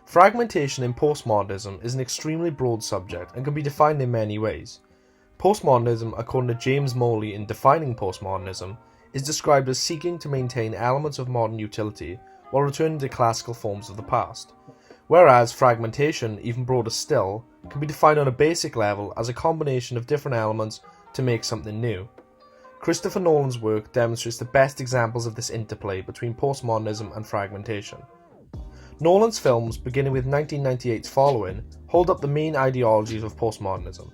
Fragmentation in postmodernism is an extremely broad subject and can be defined in many ways. Postmodernism, according to James Morley in Defining Postmodernism, is described as seeking to maintain elements of modern utility while returning to classical forms of the past, whereas fragmentation, even broader still, can be defined on a basic level as a combination of different elements to make something new. Christopher Nolan's work demonstrates the best examples of this interplay between postmodernism and fragmentation. Nolan's films, beginning with 1998's Following, hold up the main ideologies of postmodernism.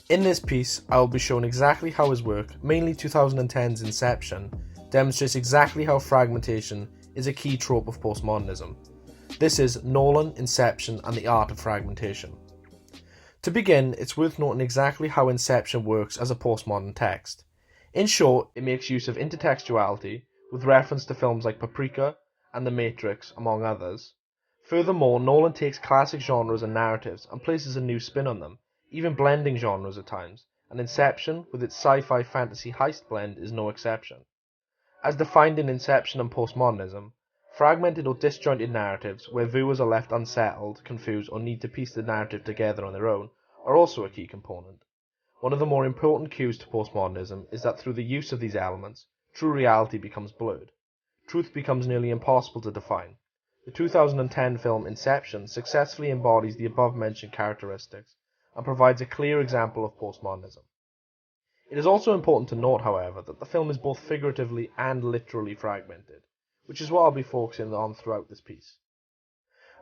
In this piece, I will be showing exactly how his work, mainly 2010's Inception, demonstrates exactly how fragmentation is a key trope of postmodernism. This is Nolan, Inception, and the Art of Fragmentation. To begin, it's worth noting exactly how Inception works as a postmodern text. In short, it makes use of intertextuality, with reference to films like Paprika and The Matrix, among others. Furthermore, Nolan takes classic genres and narratives and places a new spin on them, even blending genres at times, and Inception, with its sci-fi fantasy heist blend, is no exception. As defined in Inception and postmodernism, fragmented or disjointed narratives, where viewers are left unsettled, confused, or need to piece the narrative together on their own, are also a key component. One of the more important cues to postmodernism is that through the use of these elements, true reality becomes blurred. Truth becomes nearly impossible to define. The 2010 film Inception successfully embodies the above-mentioned characteristics and provides a clear example of postmodernism. It is also important to note, however, that the film is both figuratively and literally fragmented, which is what I'll be focusing on throughout this piece.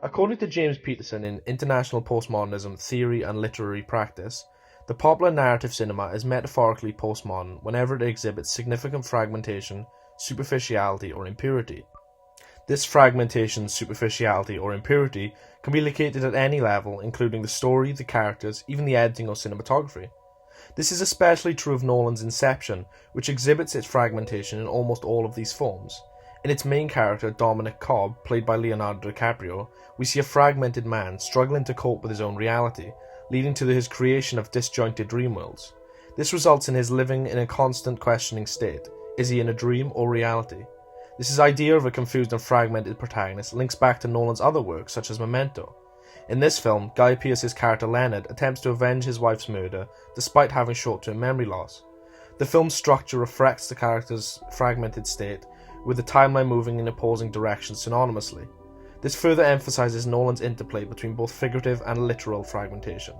According to James Peterson in International Postmodernism Theory and Literary Practice, the popular narrative cinema is metaphorically postmodern whenever it exhibits significant fragmentation, superficiality, or impurity. This fragmentation, superficiality, or impurity can be located at any level, including the story, the characters, even the editing or cinematography. This is especially true of Nolan's Inception, which exhibits its fragmentation in almost all of these forms. In its main character, Dominic Cobb, played by Leonardo DiCaprio, we see a fragmented man struggling to cope with his own reality, leading to his creation of disjointed dream worlds. This results in his living in a constant questioning state. Is he in a dream or reality? This idea of a confused and fragmented protagonist links back to Nolan's other works, such as Memento. In this film, Guy Pearce's character Leonard attempts to avenge his wife's murder despite having short-term memory loss. The film's structure reflects the character's fragmented state, with the timeline moving in opposing directions synonymously. This further emphasizes Nolan's interplay between both figurative and literal fragmentation.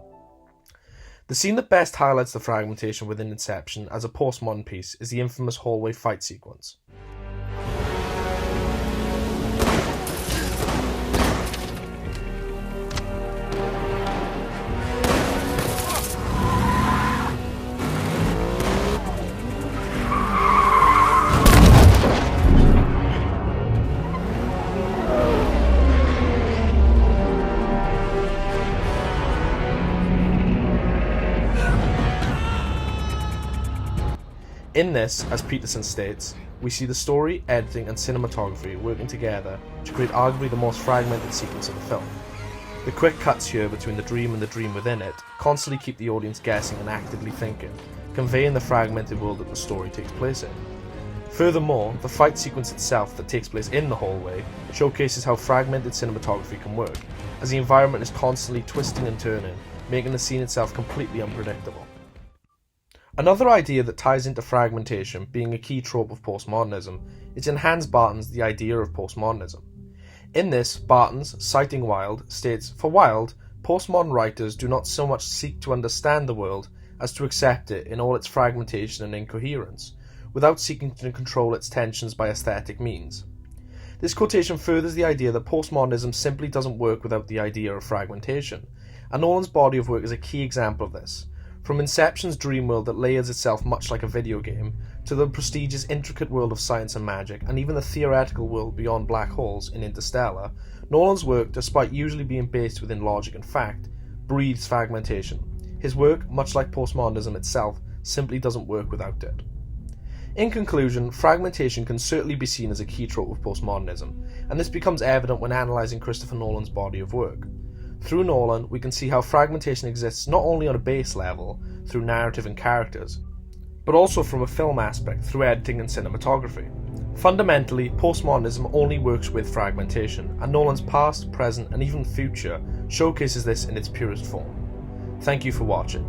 The scene that best highlights the fragmentation within Inception as a postmodern piece is the infamous hallway fight sequence. In this, as Peterson states, we see the story, editing, and cinematography working together to create arguably the most fragmented sequence of the film. The quick cuts here between the dream and the dream within it constantly keep the audience guessing and actively thinking, conveying the fragmented world that the story takes place in. Furthermore, the fight sequence itself that takes place in the hallway showcases how fragmented cinematography can work, as the environment is constantly twisting and turning, making the scene itself completely unpredictable. Another idea that ties into fragmentation being a key trope of postmodernism is in Hans Barton's The Idea of Postmodernism. In this, Bartons, citing Wilde, states, "For Wilde, postmodern writers do not so much seek to understand the world as to accept it in all its fragmentation and incoherence, without seeking to control its tensions by aesthetic means." This quotation furthers the idea that postmodernism simply doesn't work without the idea of fragmentation, and Nolan's body of work is a key example of this. From Inception's dream world that layers itself much like a video game, to the prestigious intricate world of science and magic, and even the theoretical world beyond black holes in Interstellar, Nolan's work, despite usually being based within logic and fact, breathes fragmentation. His work, much like postmodernism itself, simply doesn't work without it. In conclusion, fragmentation can certainly be seen as a key trope of postmodernism, and this becomes evident when analysing Christopher Nolan's body of work. Through Nolan, we can see how fragmentation exists not only on a base level, through narrative and characters, but also from a film aspect through editing and cinematography. Fundamentally, postmodernism only works with fragmentation, and Nolan's past, present, and even future showcases this in its purest form. Thank you for watching.